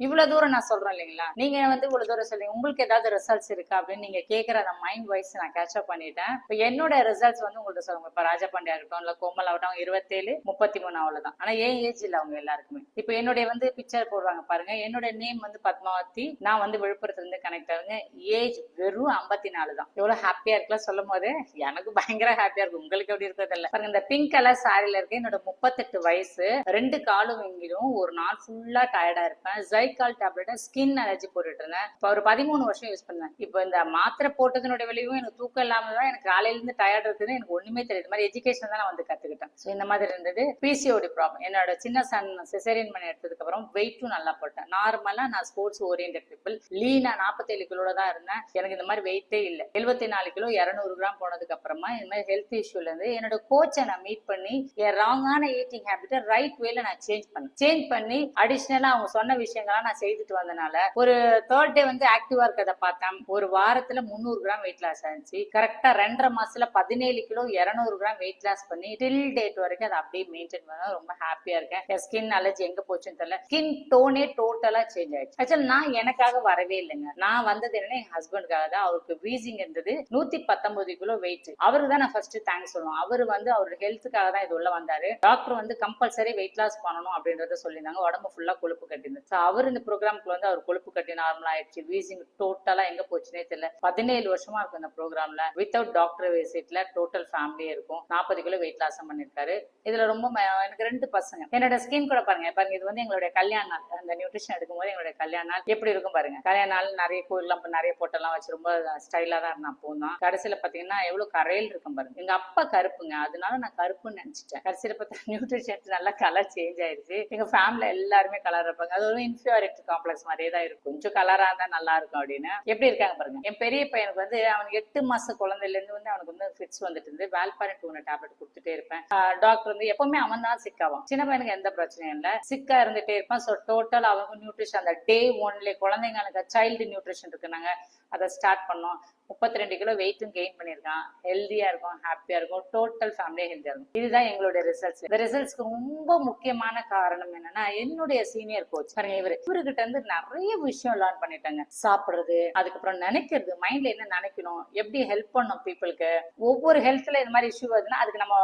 இவ்வளவு தூரம் நான் சொல்றேன் இல்லைங்களா, நீங்க வந்து இவ்வளவு தூரம் சொல்றீங்க, உங்களுக்கு ஏதாவது ரிசல்ட்ஸ் இருக்கா அப்படின்னு நீங்க கேட்கற அந்த மைண்ட் வைஸ் நான் கேட்சப் பண்ணிட்டேன். இப்ப என்னோட ரிசல்ட்ஸ் வந்து உங்களுக்கு சொல்லுங்க. இப்ப ராஜபாண்டியா இருக்கட்டும், இல்ல கோமல் ஆகட்டும், அவங்க 27 33 அவ்வளவுதான். ஆனா ஏன் ஏஜ் இல்ல அவங்க எல்லாருக்குமே. இப்ப என்னுடைய வந்து பிக்சர் போடுவாங்க பாருங்க, என்னோட நேம் வந்து பத்மாவதி, நான் வந்து விழுப்புரத்துல இருந்து கனெக்ட் ஆகுங்க. ஏஜ் வெறும் 54 தான். எவ்வளவு ஹாப்பியா இருக்கலாம் சொல்லும் போது எனக்கு பயங்கர ஹாப்பியா இருக்கு. உங்களுக்கு எப்படி இருக்கிறது இல்ல பாருங்க. இந்த பிங்க் கலர் சாரில இருக்கு என்னோட 38 வயசு. 2 காலும் எங்கிடும் ஒரு நாள் ஃபுல்லா டயர்டா இருப்பேன். ஜைகால் டேப்லெட் ஸ்கின் அலர்ஜி போட்டுட்டு இருந்தேன். இப்ப ஒரு 13 வருஷம் யூஸ் பண்ணேன். இப்ப இந்த மாத்திரை போட்டதனுடைய விளைவும் எனக்கு தூக்கம் இல்லாம தான் எனக்கு காலையில இருந்து டயர்ட் இருக்குதுன்னு எனக்கு ஒண்ணுமே தெரியாது. இந்த மாதிரி எஜுகேஷன் தான் நான் வந்து கத்துக்கிட்டேன். சோ இந்த மாதிரி இருந்தது. PCOD problem. என்னோட சின்ன சன் சிசேரியன் பண்ணி எடுத்ததுக்கு அப்புறம் வெயிட்டும் நல்லா போட்டேன். நார்மலா நான் ஸ்போர்ட்ஸ் ஓரியன்ட் பீப்புள். லீனா 47 கிலோல தான் இருந்தேன். எனக்கு இந்த மாதிரி வெயிட்டே இல்ல. 74 கிலோ 200 கிராம் போனதுக்கு அப்புறமா இந்த மாதிரி ஹெல்த் இஷ்யூல இருந்து என்னோட கோச்சை நான் மீட் பண்ணி என் ராங்கான ஈட்டிங் ஹேபிட்டை ரைட் வேல நான் சேஞ்ச் பண்ணி அடிஷனலா அவங்க சொன்ன விஷயங்களா நான் செய்துட்டு வந்தனால ஒரு தேர்ட் டே வந்து ஆக்டிவா இருக்கிறத பார்த்தேன். ஒரு வாரத்துல 300 கிராம் வெயிட் லாஸ் ஆச்சு. கரெக்டா 2.5 மாசத்துல 17 கிலோ 200 கிராம் வெயிட் லாஸ் பண்ணி டில் டேட் வரைக்கும் அதை அப்படியே மெயின்டைன் பண்ண ரொம்ப ஹாப்பியா இருக்கேன். என் ஸ்கின் அலர்ஜி எங்க போச்சுன்னு தெரியல. ஸ்கின் டோனே டோட்டலா சேஞ்ச் ஆயிடுச்சு. ஆக்சுவலி நான் எனக்காக வரவே இல்லைங்க. நான் வந்தது என்னன்னா என் ஹஸ்பண்டுக்காக தான். அவருக்கு வீசிங் இருந்தது. 119 கிலோ வெயிட். அவருக்கு தான் நான் ஃபர்ஸ்ட் தேங்க்ஸ் சொல்லுவோம். அவரு வந்து அவரோட ஹெல்த்துக்காக தான் இது உள்ள வந்தாரு. டாக்டர் வந்து கம்பல்சரி வெயிட் லாஸ் பண்ணணும் அப்படின்றத சொல்லியிருந்தாங்க. உடம்பு ஃபுல்லா கொழுப்பு கட்டிருந்துச்சு. அவர் இந்த ப்ரோக்ராம்க்கு வந்து அவர் கொழுப்பு கட்டி நார்மல் ஆயிடுச்சு. வீசிங் டோட்டலா எங்க போச்சுன்னே தெரியல. 17 வருஷமா இருக்கும் இந்த ப்ரோக்ராம்ல. வித்தவுட் டாக்டர் விசிட்ல டோட்டல் ஃபேமிலியே இருக்கும். 40 கிலோ வெயிட் லாஸ் பண்ணிருக்காரு. இதுல ரொம்ப எனக்கு 2 பசங்க. என்னோட ஸ்கின் கூட பாருங்க. இது வந்து எங்களுடைய கல்யாண நாள். அந்த நியூட்ரிஷன் எடுக்கும்போது எங்களுடைய கல்யாண நாள் எப்படி இருக்கும் பாருங்க. கல்யாண நாள் நிறைய கோயில்லாம் நிறைய போட்டெல்லாம் வச்சு ரொம்ப ஸ்டைலா தான் இருந்தா போனா கடைசியில பாத்தீங்கன்னா எவ்வளவு கரையில் இருக்கும் பாருங்க. எங்க அப்பா கருப்புங்க, அதனால நான் கருப்புன்னு நினைச்சிட்டேன். கடைசியில பார்த்தா நியூட்ரிஷன் நல்லா கலர் சேஞ்ச் ஆயிருச்சு. எங்க ஃபேமிலில எல்லாருமே கலர் இருப்பாங்க. அது ஒரு இன்ஃபீரியாரிட்டி காம்ப்ளெக்ஸ் மாதிரியே தான் இருக்கும். கொஞ்சம் கலரா இருந்தா நல்லா இருக்கும் அப்படின்னு எப்படி இருக்காங்க பாருங்க. என் பெரிய பையனுக்கு வந்து அவனுக்கு 8 மாச குழந்தையில இருந்து வந்து அவனுக்கு வந்து ஃபிட்ஸ் வந்துட்டு இருந்து வால்பாரின் 2 டேப்லெட் கொடுத்துட்டே இருப்பேன். டாக்டர் வந்து எப்பவுமே அவன் தான் சிக்காவான். சின்ன பையனுக்கு எந்த பிரச்சனையும் இல்ல, சிக்கா இருந்துட்டே இருப்பான். ஸோ டோட்டல் அவங்க நியூட்ரிஷன் அந்த டே ஒன்ல குழந்தைங்களுக்கு சைல்டு நியூட்ரிஷன் இருக்கு. நாங்க அதை ஸ்டார்ட் பண்ணோம். 32 கிலோ வெயிட்டும் கெயின் பண்ணிருக்கான். ஹெல்தியா இருக்கும், ஹாப்பியா இருக்கும். டோட்டல் ஃபேமிலியே ஹெல்தியா இருக்கும். இதுதான் எங்களுடைய ரிசல்ட்ஸ். இந்த ரிசல்ட்ஸ்க்கு ரொம்ப முக்கியமான காரணம் என்னன்னா என்னுடைய சீனியர் கோச் பாருங்க. இவர்கிட்ட இருந்து நிறைய விஷயம் லேர்ன் பண்ணிட்டாங்க. சாப்பிடுறது, அதுக்கப்புறம் நினைக்கிறது, மைண்ட்ல என்ன நினைக்கணும், எப்படி ஹெல்ப் பண்ணும் பீப்புளுக்கு. ஒவ்வொரு ஹெல்த்ல இந்த மாதிரி இஷ்யூ வருதுன்னா அதுக்கு நம்ம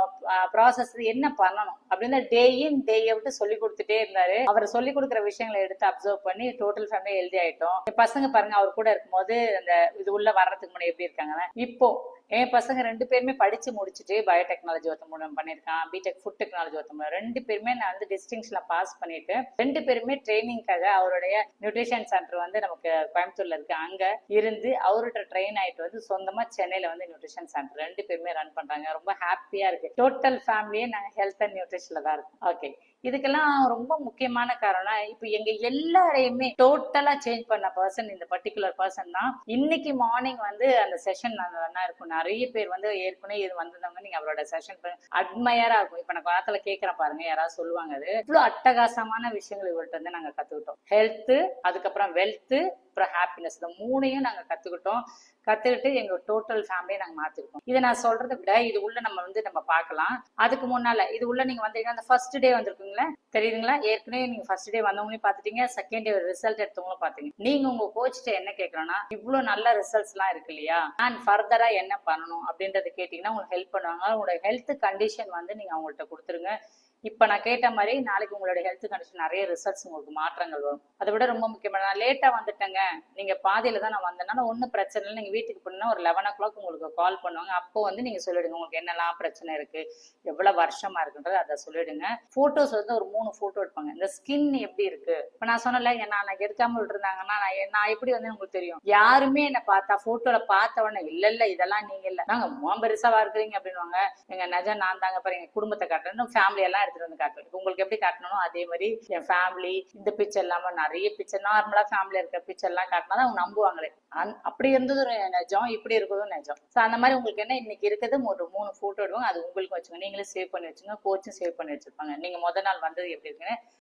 ப்ராசஸ் என்ன பண்ணணும் அப்படின்னு டே இன் டே அவுட் சொல்லி கொடுத்துட்டே இருந்தாரு. அவர் சொல்லி கொடுக்குற விஷயங்களை எடுத்து அப்சர்வ் பண்ணி டோட்டல் ஃபேமிலி ஹெல்தி ஆயிட்டோம். பசங்க பாருங்க அவர் கூட இருக்கும்போது அந்த இது உள்ள வர்றதுக்கு முன்னாடி எப்படி இருக்காங்க. இப்போ என் பசங்க 2 பேருமே படிச்சு முடிச்சுட்டு பயோடெக்னாலஜி ஒருத்தன் பண்ணிருக்கான், பிடெக் ஃபுட் டெக்னாலஜி ஒருத்தன். 2 பேருமே நான் வந்து டிஸ்டிங்ஷன்ல பாஸ் பண்ணிட்டு 2 பேருமே ட்ரைனிங்காக அவருடைய நியூட்ரிஷன் சென்டர் வந்து நமக்கு கோயம்புத்தூர்ல இருக்கு. அங்க இருந்து அவர்கிட்ட ட்ரெயின் ஆயிட்டு வந்து சொந்தமா சென்னையில வந்து நியூட்ரிஷன் சென்டர் 2 பேருமே ரன் பண்றாங்க. ரொம்ப ஹாப்பியா இருக்கு. டோட்டல் ஃபேமிலியே நாங்க ஹெல்த் அண்ட் நியூட்ரிஷன்ல தான் இருக்கோம். ஓகே, இதுக்கெல்லாம் ரொம்ப முக்கியமான காரணம் இப்ப எங்க எல்லாரையுமே டோட்டலா சேஞ்ச் பண்ண பர்சன் இந்த பர்டிகுலர் பர்சன் தான். இன்னைக்கு மார்னிங் வந்து அந்த செஷன் நல்லா இருக்கும். நிறைய பேர் வந்து ஏற்கனவே இது வந்தவங்க நீங்க அவரோட செஷன் அட்மையரா இருக்கும். இப்ப நான் காலத்துல கேட்கிறேன் பாருங்க, யாராவது சொல்லுவாங்க அது இவ்வளவு அட்டகாசமான விஷயங்கள் இவர்கிட்ட இருந்து நாங்க கத்துக்கிட்டோம். ஹெல்த், அதுக்கப்புறம் வெல்த், அப்புறம் ஹாப்பினஸ், இந்த 3ஐயும் நாங்க கத்துக்கிட்டு எங்க டோட்டல் ஃபேமிலியை நாங்க மாத்திருக்கோம். இதை நான் சொல்றதை விட இது உள்ள நம்ம பார்க்கலாம். அதுக்கு முன்னால இது உள்ள நீங்க வந்தீங்கன்னா அந்த ஃபர்ஸ்ட் டே வந்திருக்குங்களா தெரியுதுங்களா. ஏற்கனவே நீங்க ஃபர்ஸ்ட் டே வந்தவங்களையும் பாத்துட்டீங்க, செகண்ட் டே ரிசல்ட் எடுத்தவங்களும் பாத்தீங்க. நீங்க உங்க கோச்ட என்ன கேட்கணும்னா இவ்வளவு நல்ல ரிசல்ட்ஸ் எல்லாம் இருக்கு இல்லையா, நான் ஃபர்தரா என்ன பண்ணணும் அப்படின்றத கேட்டீங்கன்னா உங்களுக்கு ஹெல்ப் பண்ணுவாங்க. உங்களோட ஹெல்த் கண்டிஷன் வந்து நீங்க அவங்கள்ட்ட கொடுத்துருங்க. இப்ப நான் கேட்ட மாதிரி நாளைக்கு உங்களோட ஹெல்த் கண்டிஷன் நிறைய ரிசல்ட்ஸ் உங்களுக்கு மாற்றங்கள் வரும். அதை விட ரொம்ப முக்கியமான நான் லேட்டா வந்துட்டேங்க, நீங்க பாதியில தான் நான் வந்தேன்னா ஒன்னும் பிரச்சனை இல்லை. நீங்க வீட்டுக்கு போனா ஒரு 11 o'clock உங்களுக்கு கால் பண்ணுவாங்க. அப்போ வந்து நீங்க சொல்லிடுங்க உங்களுக்கு என்னெல்லாம் பிரச்சனை இருக்கு, எவ்வளவு வருஷமா இருக்குன்றது அதை சொல்லிடுங்க. போட்டோஸ் வந்து ஒரு 3 போட்டோ எடுப்பாங்க. இந்த ஸ்கின் எப்படி இருக்கு. இப்ப நான் சொன்னல நான் எடுக்காம விட்டுருந்தாங்கன்னா நான் எப்படி வந்து உங்களுக்கு தெரியும். யாருமே என்ன பார்த்தா போட்டோல பார்த்த உடனே இல்ல இதெல்லாம் நீங்க இல்ல, நாங்க பெருசாவா இருக்கிறீங்க அப்படின்வாங்க. எங்க நஜா நான் தாங்க பாரு, எங்க குடும்பத்தை காட்டுறேன், ஃபேமிலி எல்லாம் எடுத்துட்டு வந்து காட்டுவேன். உங்களுக்கு எப்படி காட்டணும் அதே மாதிரி என் ஃபேமிலி இந்த பிக்சர் இல்லாம நிறைய பிக்சர் நார்மலா ஃபேமிலி இருக்கிற பிக்சர் எல்லாம் காட்டினா அவங்க நம்புவாங்களே. அப்படி இருந்தது ஒரு நிஜம், இப்படி இருக்கிறதும் நிஜம். ஸோ அந்த மாதிரி உங்களுக்கு என்ன இன்னைக்கு இருக்கிறது ஒரு 3 போட்டோ எடுவாங்க. அது உங்களுக்கு வச்சுக்கோங்க. நீங்களே சேவ் பண்ணி வச்சுங்க, கோச்சும் சேவ் பண்ணி வச்சிருப்பாங்க. நீங்க முதல் நாள் வந்தது எப்படி இருக்குன்னு